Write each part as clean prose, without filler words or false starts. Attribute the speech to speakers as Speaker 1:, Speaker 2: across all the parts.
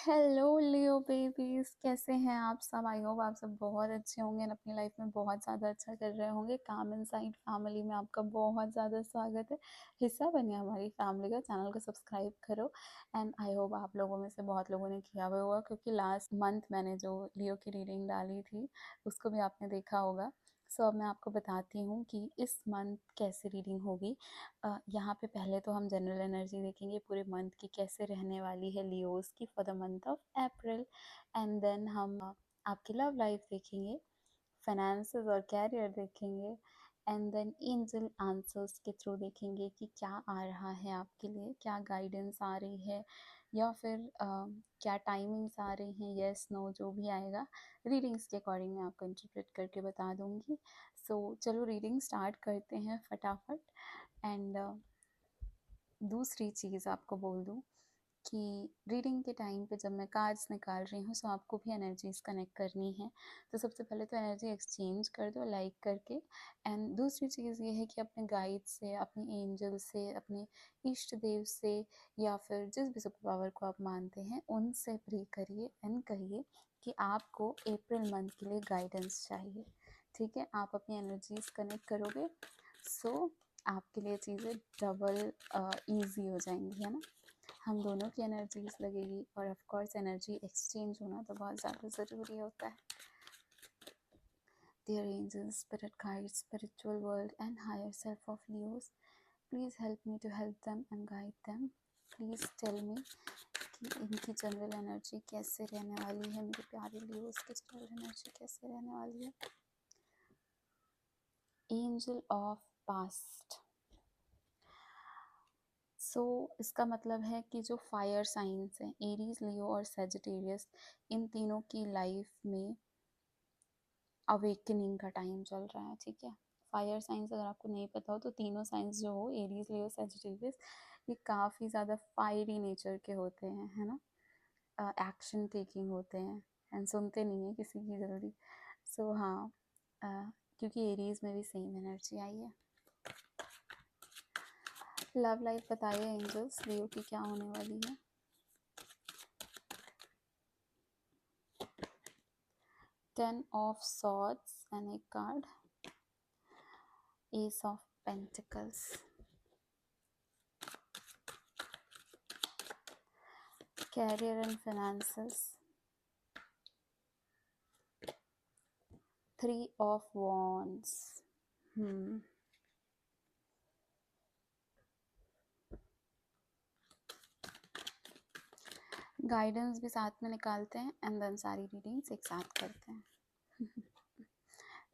Speaker 1: Hello लियो babies, कैसे हैं आप सब? आई होप आप सब बहुत अच्छे होंगे और अपनी लाइफ में बहुत ज़्यादा अच्छा कर रहे होंगे। काम इनसाइड फैमिली में आपका बहुत ज़्यादा स्वागत है। हिस्सा बनिए हमारी फैमिली का, चैनल को सब्सक्राइब करो। एंड आई होप आप लोगों में से बहुत लोगों ने किया हुआ होगा, क्योंकि लास्ट मंथ मैंने जो लियो की रीडिंग डाली थी उसको भी आपने देखा होगा। सो अब मैं आपको बताती हूँ कि इस मंथ कैसे रीडिंग होगी। यहाँ पे पहले तो हम जनरल एनर्जी देखेंगे पूरे मंथ की कैसे रहने वाली है लियोस की for the month of April. And then हम आपकी लव लाइफ देखेंगे, फाइनेंसेस और कैरियर देखेंगे। एंड देन एंजल आंसर्स के थ्रू देखेंगे कि क्या आ रहा है आपके लिए, क्या गाइडेंस आ रही है या फिर क्या टाइमिंग्स आ रही हैं, येस नो जो भी आएगा रीडिंग्स के अकॉर्डिंग मैं आपको इंटरप्रेट करके बता दूंगी। सो चलो रीडिंग स्टार्ट करते हैं फटाफट। एंड दूसरी चीज़ आपको बोल दूँ कि रीडिंग के टाइम पे जब मैं कार्ड्स निकाल रही हूँ, सो आपको भी एनर्जीज कनेक्ट करनी है। तो सबसे पहले तो एनर्जी एक्सचेंज कर दो लाइक करके। एंड दूसरी चीज़ ये है कि अपने गाइड से, अपने एंजल से, अपने इष्ट देव से या फिर जिस भी सुपर पावर को आप मानते हैं उनसे प्रे करिए एंड कहिए कि आपको अप्रैल मंथ के लिए गाइडेंस चाहिए। ठीक है, आप अपनी एनर्जीज कनेक्ट करोगे सो आपके लिए चीज़ें डबल ईजी हो जाएंगी, है ना। हम दोनों की एनर्जीज लगेगी और ऑफ कोर्स एनर्जी एक्सचेंज होना तो बहुत ज़्यादा ज़रूरी होता है। Dear angels, spirit guides, spiritual world and higher self of Leos, please help me to help them and guide them. Please tell me कि इनकी जनरल एनर्जी कैसे रहने वाली है, मेरे प्यारे लियोस की जनरल एनर्जी कैसे रहने वाली है। Angel of past. इसका मतलब है कि जो फायर साइंस हैं, एरीज, लियो और सेजिटेरियस, इन तीनों की लाइफ में अवेकनिंग का टाइम चल रहा है। ठीक है, फायर साइंस अगर आपको नहीं पता हो तो तीनों साइंस जो हो, एरीज, लियो, सेजिटेरियस, ये काफ़ी ज़्यादा फायरी नेचर के होते हैं, है ना। एक्शन टेकिंग होते हैं एंड सुनते नहीं हैं किसी की जल्दी। हाँ, क्योंकि एरीज में भी सेम एनर्जी आई है। लव लाइफ बताइए एंजल्स, लियो की क्या होने वाली है। 10 of swords and a card, ace of pentacles, career and finances, 3 of wands। Guidance भी साथ में निकालते हैं एंड देन सारी रीडिंग्स एक साथ करते हैं।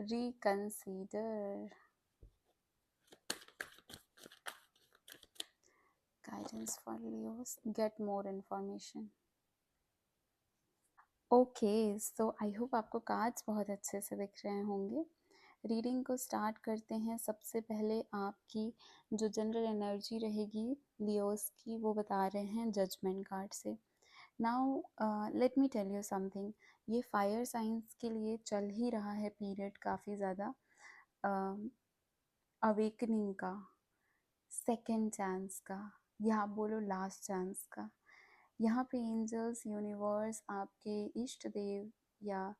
Speaker 1: Reconsider, guidance for Leos, get more information. Okay, so I hope आपको कार्ड्स बहुत अच्छे से दिख रहे होंगे। रीडिंग को स्टार्ट करते हैं। सबसे पहले आपकी जो जनरल एनर्जी रहेगी लियोस की, वो बता रहे हैं जजमेंट कार्ड से। Now let me tell you something, ये फायर साइंस के लिए चल ही रहा है पीरियड काफ़ी ज़्यादा अवेकनिंग का, सेकेंड चांस का, या आप बोलो लास्ट चांस का। यहाँ पे एंजल्स, यूनिवर्स, आपके इष्ट देव या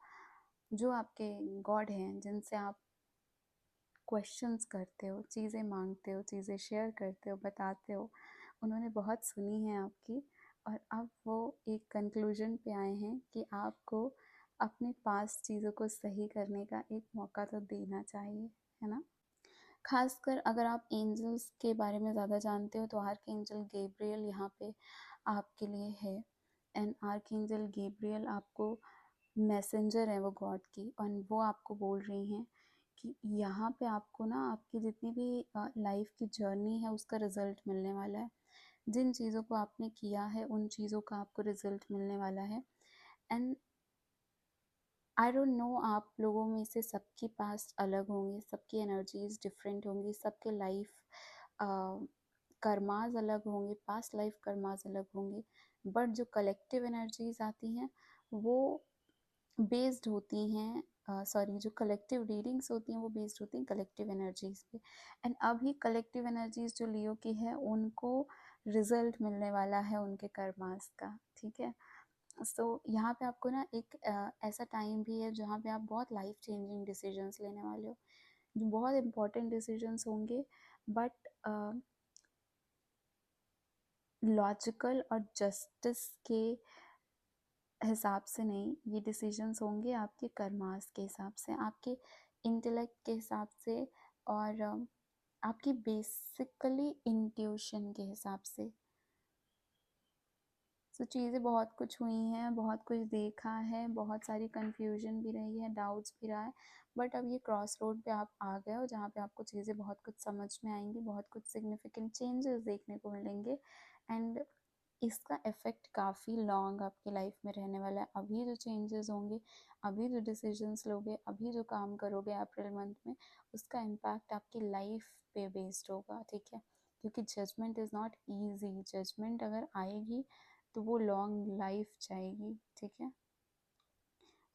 Speaker 1: जो आपके गॉड हैं जिनसे आप क्वेश्चंस करते हो, चीज़ें मांगते हो, चीज़ें शेयर करते हो, बताते हो, उन्होंने बहुत सुनी है आपकी और अब वो एक कंक्लूजन पे आए हैं कि आपको अपने पास चीज़ों को सही करने का एक मौका तो देना चाहिए, है ना। खासकर अगर आप एंजल्स के बारे में ज़्यादा जानते हो तो आर्क एंजल गैब्रियल यहाँ पे आपके लिए है। एंड आर्क एंजल गैब्रियल आपको मैसेंजर है वो गॉड की, और वो आपको बोल रही हैं कि यहाँ पे आपको ना आपकी जितनी भी लाइफ की जर्नी है उसका रिजल्ट मिलने वाला है। जिन चीज़ों को आपने किया है उन चीज़ों का आपको रिजल्ट मिलने वाला है। एंड आई डोंट नो, आप लोगों में से सबके पास अलग होंगे, सबकी एनर्जीज डिफरेंट होंगी, सबके लाइफ कर्माज अलग होंगे, पास्ट लाइफ कर्माज अलग होंगे, बट जो कलेक्टिव एनर्जीज आती हैं वो बेस्ड होती हैं, जो कलेक्टिव रीडिंग्स होती हैं वो बेस्ड होती हैं कलेक्टिव एनर्जीज पे। एंड अभी कलेक्टिव एनर्जीज जो लियो की है उनको रिजल्ट मिलने वाला है उनके कर्मास का। ठीक है, सो यहाँ पे आपको ना एक ऐसा टाइम भी है जहाँ पे आप बहुत लाइफ चेंजिंग डिसीजंस लेने वाले हो, जो बहुत इंपॉर्टेंट डिसीजंस होंगे, बट लॉजिकल और जस्टिस के हिसाब से नहीं। ये डिसीजंस होंगे आपके कर्मास के हिसाब से, आपके इंटेलेक्ट के हिसाब से, और आपकी बेसिकली इंट्यूशन के हिसाब से। सो चीज़ें बहुत कुछ हुई हैं, बहुत कुछ देखा है, बहुत सारी कन्फ्यूजन भी रही है, डाउट्स भी रहा है, बट अब ये क्रॉस रोड पे आप आ गए हो जहाँ पे आपको चीज़ें बहुत कुछ समझ में आएंगी, बहुत कुछ सिग्निफिकेंट चेंजेस देखने को मिलेंगे, एंड इसका इफ़ेक्ट काफ़ी लॉन्ग आपकी लाइफ में रहने वाला है। अभी जो चेंजेस होंगे, अभी जो डिसीजंस लोगे, अभी जो काम करोगे अप्रैल मंथ में, उसका इम्पैक्ट आपकी लाइफ पे बेस्ड होगा, ठीक है? क्योंकि judgement is not easy, judgement अगर आएगी तो वो लॉन्ग लाइफ जाएगी, ठीक है?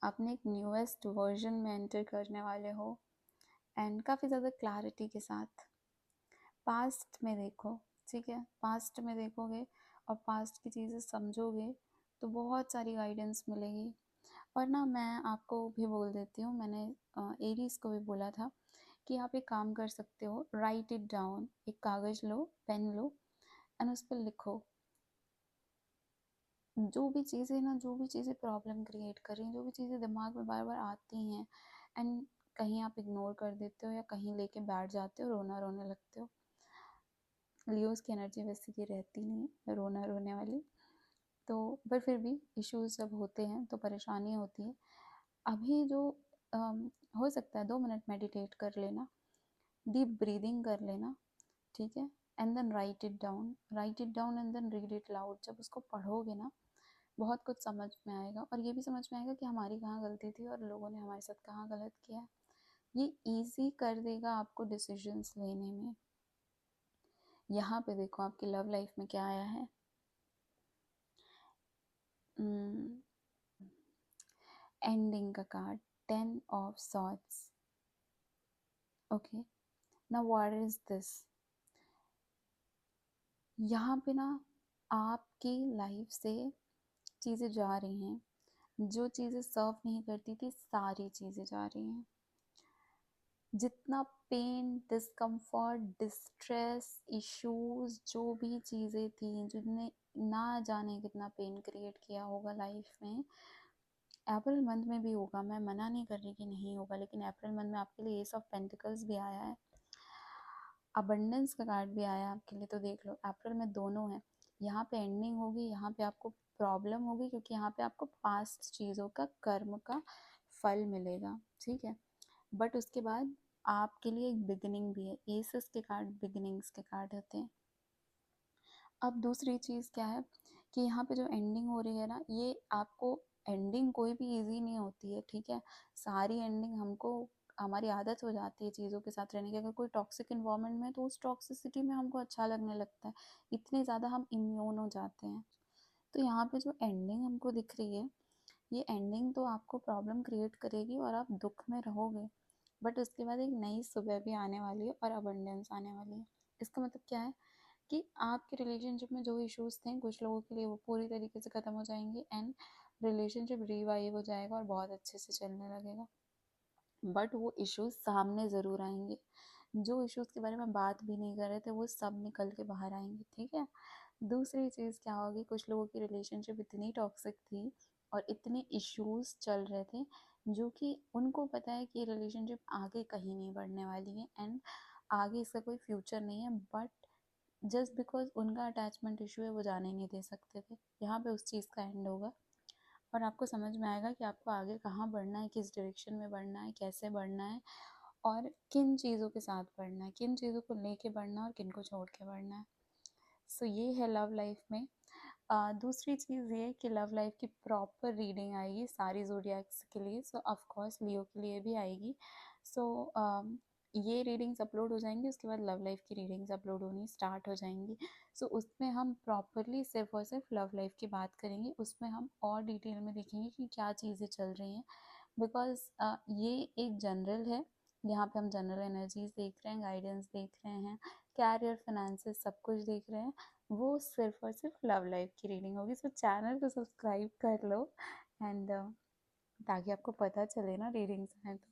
Speaker 1: आपने एक न्यूएस्ट वर्जन में एंटर करने वाले हो, एंड काफ़ी ज़्यादा क्लैरिटी के साथ पास्ट में देखो, ठीक है? पास्ट में देखोगे और पास्ट की चीज़ें समझोगे तो बहुत सारी गाइडेंस मिलेगी। और ना मैं आपको भी बोल देती हूँ, मैंने एरीज को भी बोला था कि आप एक काम कर सकते हो, राइट इट डाउन। एक कागज़ लो, पेन लो, एंड उस पर लिखो जो भी चीज़ें ना, जो भी चीज़ें प्रॉब्लम क्रिएट कर रही हैं, जो भी चीज़ें दिमाग में बार बार आती हैं, एंड कहीं आप इग्नोर कर देते हो या कहीं लेके बैठ जाते हो, रोना रोने लगते हो। लियोज़ की एनर्जी वैसे की रहती नहीं है रोना रोने वाली, तो पर फिर भी इश्यूज जब होते हैं तो परेशानी होती है। अभी जो हो सकता है 2 मिनट मेडिटेट कर लेना, डीप ब्रीदिंग कर लेना, ठीक है? And then write it down, write it down and then read it loud. जब उसको पढ़ोगे ना, बहुत कुछ समझ में आएगा, और ये भी समझ में आएगा कि हमारी कहाँ गलती थी और लोगों ने हमारे साथ कहाँ गलत किया है। ये ईजी कर देगा आपको डिसीजंस लेने में। यहाँ पे देखो आपकी लव लाइफ में क्या आया है। एंडिंग का card, 10 of swords. Okay, now what is this? यहाँ पे ना आपकी लाइफ से चीज़ें जा रही हैं, जो चीज़ें सर्व नहीं करती थी सारी चीज़ें जा रही हैं। जितना पेन, डिस्कम्फर्ट, डिस्ट्रेस, इश्यूज, जो भी चीज़ें थी जिनने ना जाने कितना पेन क्रिएट किया होगा लाइफ में, अप्रैल मंथ में भी होगा। मैं मना नहीं कर रही कि नहीं होगा, लेकिन अप्रैल मंथ में आपके लिए एस ऑफ पेंटिकल्स भी आया है, अबंडेंस का कार्ड भी आया है आपके लिए। तो देख लो अप्रैल में दोनों है। यहाँ पे एंडिंग होगी, यहाँ पे आपको प्रॉब्लम होगी, क्योंकि यहाँ पे आपको पास्ट चीज़ों का, कर्म का फल मिलेगा, ठीक है? बट उसके बाद आपके लिए एक बिगिनिंग भी है। एसेस के कार्ड बिगिनिंग्स के कार्ड होते हैं। अब दूसरी चीज़ क्या है कि यहाँ पे जो एंडिंग हो रही है ना, ये आपको, एंडिंग कोई भी इजी नहीं होती है, ठीक है? सारी एंडिंग हमको, हमारी आदत हो जाती है चीज़ों के साथ रहने की। अगर कोई टॉक्सिक इन्वायरमेंट में है तो उस टॉक्सिसिटी में हमको अच्छा लगने लगता है, इतने ज़्यादा हम इम्यून हो जाते हैं। तो यहाँ पे जो एंडिंग हमको दिख रही है, ये एंडिंग तो आपको प्रॉब्लम क्रिएट करेगी और आप दुख में रहोगे, बट उसके बाद एक नई सुबह भी आने वाली है और अबंडेंस आने वाली है। इसका मतलब क्या है कि आपके रिलेशनशिप में जो इश्यूज थे, कुछ लोगों के लिए वो पूरी तरीके से ख़त्म हो जाएंगे, एंड रिलेशनशिप रिवाइव हो जाएगा और बहुत अच्छे से चलने लगेगा। बट वो इश्यूज सामने ज़रूर आएंगे, जो इश्यूज के बारे में बात भी नहीं कर रहे थे वो सब निकल के बाहर आएंगे, ठीक है? दूसरी चीज़ क्या होगी, कुछ लोगों की रिलेशनशिप इतनी टॉक्सिक थी और इतने इश्यूज चल रहे थे, जो कि उनको पता है कि रिलेशनशिप आगे कहीं नहीं बढ़ने वाली है, एंड आगे इसका कोई फ्यूचर नहीं है, बट जस्ट बिकॉज उनका अटैचमेंट इशू है वो जाने नहीं दे सकते थे। यहाँ पे उस चीज़ का एंड होगा और आपको समझ में आएगा कि आपको आगे कहाँ बढ़ना है, किस डायरेक्शन में बढ़ना है, कैसे बढ़ना है, और किन चीज़ों के साथ बढ़ना है, किन चीज़ों को लेके बढ़ना है और किन को छोड़ के बढ़ना है। सो ये है लव लाइफ में। दूसरी चीज़ ये कि लव लाइफ की प्रॉपर रीडिंग आएगी सारी ज़ोडिएक्स के लिए, सो ऑफ कोर्स लियो के लिए भी आएगी। सो ये रीडिंग्स अपलोड हो जाएंगी, उसके बाद लव लाइफ की रीडिंग्स अपलोड होनी स्टार्ट हो जाएंगी। सो उसमें हम प्रॉपरली सिर्फ और सिर्फ लव लाइफ की बात करेंगे, उसमें हम और डिटेल में देखेंगे कि क्या चीज़ें चल रही हैं, बिकॉज ये एक जनरल है। यहाँ पे हम जनरल एनर्जीज देख रहे हैं, गाइडेंस देख रहे हैं, कैरियर, फाइनेंसेस, सब कुछ देख रहे हैं, वो सिर्फ और सिर्फ लव लाइफ की रीडिंग होगी। सो चैनल को सब्सक्राइब कर लो एंड ताकि आपको पता चले ना रीडिंग्स हैं तो।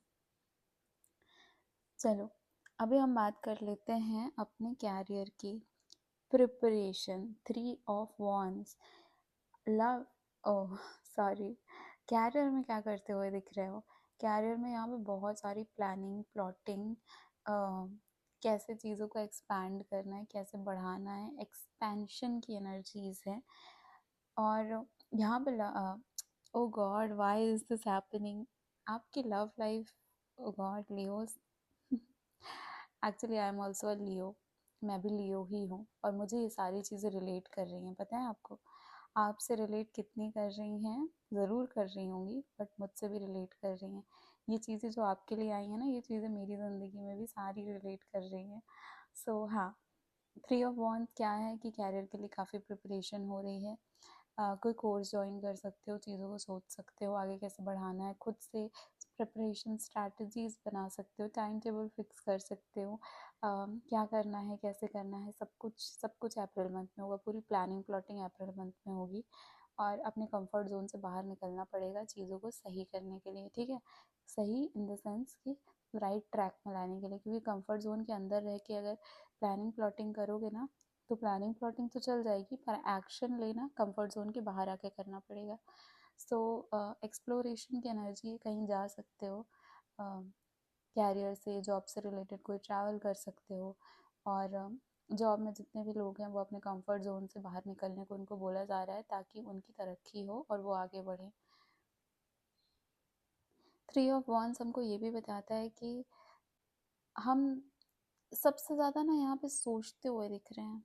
Speaker 1: चलो अभी हम बात कर लेते हैं अपने कैरियर की preparation. 3 of wands, love, oh sorry, career में क्या करते हुए दिख रहे हो? कैरियर में यहाँ पे बहुत सारी प्लानिंग, प्लॉटिंग, कैसे चीज़ों को एक्सपैंड करना है, कैसे बढ़ाना है, एक्सपेंशन की एनर्जीज है। और यहाँ पे oh God why is this happening, आपकी love life, oh God Leo, actually I am also a Leo, मैं भी लियो ही हूँ और मुझे ये सारी चीज़ें रिलेट कर रही हैं। पता है आपको, आपसे रिलेट कितनी कर रही हैं, ज़रूर कर रही होंगी, बट मुझसे भी रिलेट कर रही हैं। ये चीज़ें जो आपके लिए आई हैं ना, ये चीज़ें मेरी ज़िंदगी में भी सारी रिलेट कर रही हैं। सो हाँ, 3 ऑफ वॉन्ड्स क्या है कि कैरियर के लिए काफ़ी प्रिपरेशन हो रही है। कोई कोर्स ज्वाइन कर सकते हो, चीज़ों को सोच सकते हो आगे कैसे बढ़ाना है, खुद से प्रिपरेशन स्ट्रैटेजीज बना सकते हो, टाइम टेबल फिक्स कर सकते हो, क्या करना है, कैसे करना है, सब कुछ अप्रैल मंथ में होगा। पूरी प्लानिंग प्लॉटिंग अप्रैल मंथ में होगी और अपने कंफर्ट जोन से बाहर निकलना पड़ेगा चीज़ों को सही करने के लिए। ठीक है, सही इन द सेंस कि राइट ट्रैक में लाने के लिए, क्योंकि कंफर्ट जोन के अंदर रह के अगर प्लानिंग प्लॉटिंग करोगे ना, तो प्लानिंग प्लॉटिंग तो चल जाएगी पर एक्शन लेना कंफर्ट जोन के बाहर आके करना पड़ेगा। सो एक्सप्लोरेशन की एनर्जी, कहीं जा सकते हो, कैरियर से, जॉब से रिलेटेड कोई ट्रैवल कर सकते हो। और जॉब में जितने भी लोग हैं वो अपने कंफर्ट जोन से बाहर निकलने को उनको बोला जा रहा है ताकि उनकी तरक्की हो और वो आगे बढ़े। 3 ऑफ वॉन्ड्स हमको ये भी बताता है कि हम सबसे ज़्यादा ना यहाँ पे सोचते हुए दिख रहे हैं।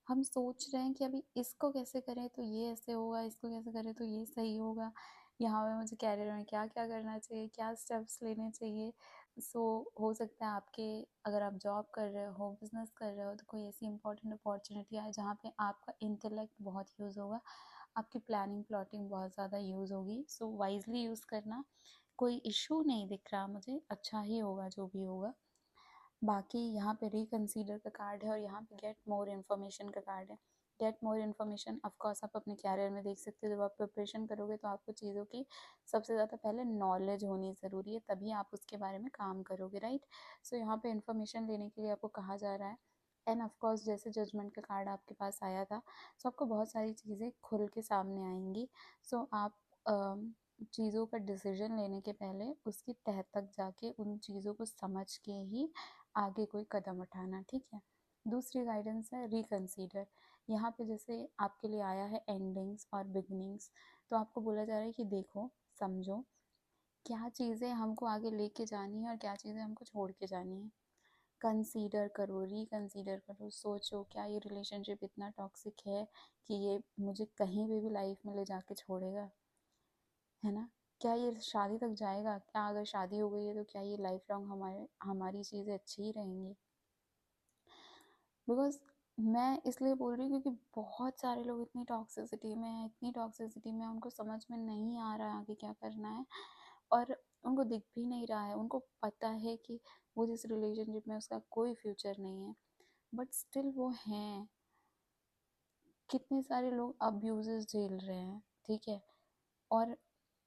Speaker 1: हम सोच रहे हैं कि अभी इसको कैसे करें तो ये ऐसे होगा, इसको कैसे करें तो ये सही होगा, यहाँ पे मुझे कैरियर में क्या क्या करना चाहिए, क्या स्टेप्स लेने चाहिए। सो हो सकता है आपके, अगर आप जॉब कर रहे हो, बिजनेस कर रहे हो, तो कोई ऐसी इंपॉर्टेंट अपॉर्चुनिटी आए जहाँ पे आपका इंटेलेक्ट बहुत यूज़ होगा, आपकी प्लानिंग प्लॉटिंग बहुत ज़्यादा यूज़ होगी। सो वाइजली यूज़ करना, कोई इशू नहीं दिख रहा मुझे, अच्छा ही होगा जो भी होगा। बाकी यहाँ पे रिकन्सीडर का कार्ड है और यहाँ पे गेट मोर इन्फॉर्मेशन का कार्ड है। गेट मोर इन्फॉर्मेशन ऑफकोर्स आप अपने कैरियर में देख सकते हो। जब आप प्रिपरेशन करोगे तो आपको चीज़ों की सबसे ज़्यादा पहले नॉलेज होनी ज़रूरी है, तभी आप उसके बारे में काम करोगे, राइट। सो यहाँ पे इन्फॉर्मेशन लेने के लिए आपको कहा जा रहा है। एंड ऑफकोर्स जैसे जजमेंट का कार्ड आपके पास आया था, सो आपको बहुत सारी चीज़ें खुल के सामने आएंगी। सो आप चीज़ों का डिसीजन लेने के पहले उसकी तह तक जाके उन चीज़ों को समझ के ही आगे कोई कदम उठाना, ठीक है। दूसरी गाइडेंस है रिकन्सीडर। यहाँ पे जैसे आपके लिए आया है एंडिंग्स और बिगनिंग्स, तो आपको बोला जा रहा है कि देखो, समझो क्या चीज़ें हमको आगे लेके जानी है और क्या चीज़ें हमको छोड़ के जानी है। कंसीडर करो, रिकंसीडर करो, सोचो क्या ये रिलेशनशिप इतना टॉक्सिक है कि ये मुझे कहीं भी लाइफ में ले जाके छोड़ेगा, है ना। क्या ये शादी तक जाएगा, क्या अगर शादी हो गई है तो क्या ये लाइफ लॉन्ग हमारी चीज़ें अच्छी ही रहेंगी। बिकॉज मैं इसलिए बोल रही हूँ क्योंकि बहुत सारे लोग इतनी टॉक्सिसिटी में हैं, इतनी टॉक्सिसिटी में, उनको समझ में नहीं आ रहा है आगे क्या करना है और उनको दिख भी नहीं रहा है। उनको पता है कि वो जिस रिलेशनशिप में उसका कोई फ्यूचर नहीं है, बट स्टिल वो हैं। कितने सारे लोग अब्यूजेस झेल रहे हैं, ठीक है, और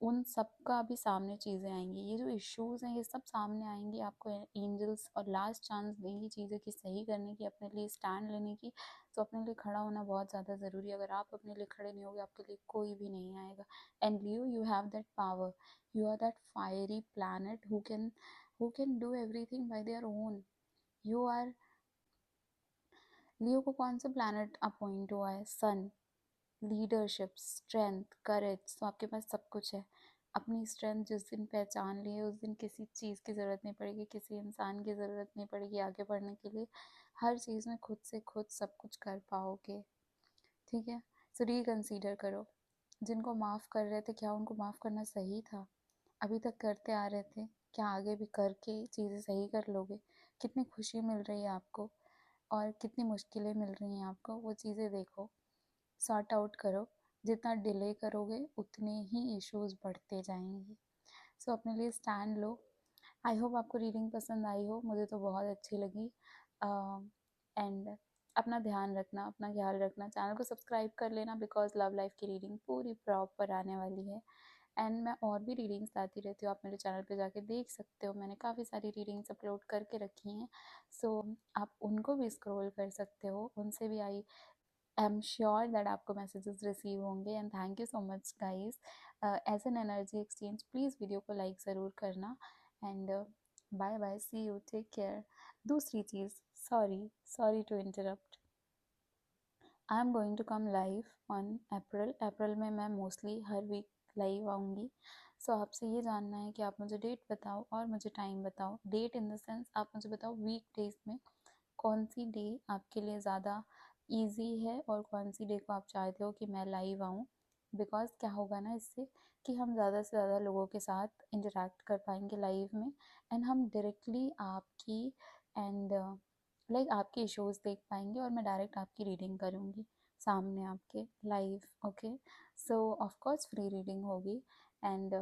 Speaker 1: उन सब का अभी सामने चीज़ें आएंगी। ये जो इश्यूज़ हैं ये सब सामने आएंगी, आपको एंजल्स और लास्ट चांस देंगी चीज़ें की सही करने की, अपने लिए स्टैंड लेने की। तो अपने लिए खड़ा होना बहुत ज़्यादा ज़रूरी है। अगर आप अपने लिए खड़े नहीं होगे, आपके लिए कोई भी नहीं आएगा। And Leo, you have that power, you are that fiery planet who can do everything by their own. You are, Leo को कौन सा प्लानट अपॉइंट हुआ है? सन। लीडरशिप, स्ट्रेंथ, करेज, तो आपके पास सब कुछ है। अपनी स्ट्रेंथ जिस दिन पहचान लिए उस दिन किसी चीज़ की ज़रूरत नहीं पड़ेगी, किसी इंसान की ज़रूरत नहीं पड़ेगी आगे बढ़ने के लिए। हर चीज़ में खुद से खुद सब कुछ कर पाओगे, ठीक है। सो रिकंसीडर करो, जिनको माफ़ कर रहे थे क्या उनको माफ़ करना सही था? अभी तक करते आ रहे थे, क्या आगे भी करके चीज़ें सही कर लोगे? कितनी खुशी मिल रही है आपको और कितनी मुश्किलें मिल रही हैं आपको, वो चीज़ें देखो, सॉर्ट आउट करो। जितना डिले करोगे उतने ही इश्यूज बढ़ते जाएंगे। सो अपने लिए स्टैंड लो। आई होप आपको रीडिंग पसंद आई हो, मुझे तो बहुत अच्छी लगी। एंड अपना ध्यान रखना, अपना ख्याल रखना, चैनल को सब्सक्राइब कर लेना बिकॉज लव लाइफ की रीडिंग पूरी प्रॉपर आने वाली है। एंड मैं और भी रीडिंग्स लाती रहती हूँ, आप मेरे चैनल पे जाके देख सकते हो, मैंने काफ़ी सारी रीडिंग्स अपलोड करके रखी हैं। सो आप उनको भी स्क्रॉल कर सकते हो, उनसे भी आई एम श्योर दैट आपको मैसेजेस रिसीव होंगे। And thank you so much guys. As an energy exchange please video को लाइक ज़रूर करना। And bye bye, see you, take care. दूसरी चीज़, sorry to interrupt, I am going to come live on April में मैं mostly हर week live आऊँगी। सो आपसे ये जानना है कि आप मुझे डेट बताओ और मुझे टाइम बताओ। डेट इन द सेंस आप मुझे बताओ वीक डेज में कौन सी डे आपके लिए ज़्यादा ईजी है और कौन सी डे को आप चाहते हो कि मैं लाइव आऊँ। बिकॉज क्या होगा ना इससे कि हम ज़्यादा से ज़्यादा लोगों के साथ इंटरेक्ट कर पाएंगे लाइव में। एंड हम डायरेक्टली आपकी एंड लाइक आपके इश्यूज देख पाएंगे और मैं डायरेक्ट आपकी रीडिंग करूँगी सामने आपके live. Okay, so of course free reading होगी। एंड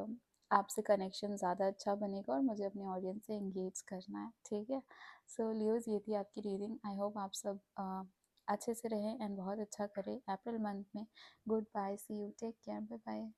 Speaker 1: आपसे कनेक्शन ज़्यादा अच्छा बनेगा और मुझे अपनी ऑडियंस से एंगेज करना है, ठीक है। सो लियोज़, ये थी आपकी रीडिंग। आई होप आप सब अच्छे से रहें एंड बहुत अच्छा करें अप्रैल मंथ में। Good bye, see you, take care, bye bye.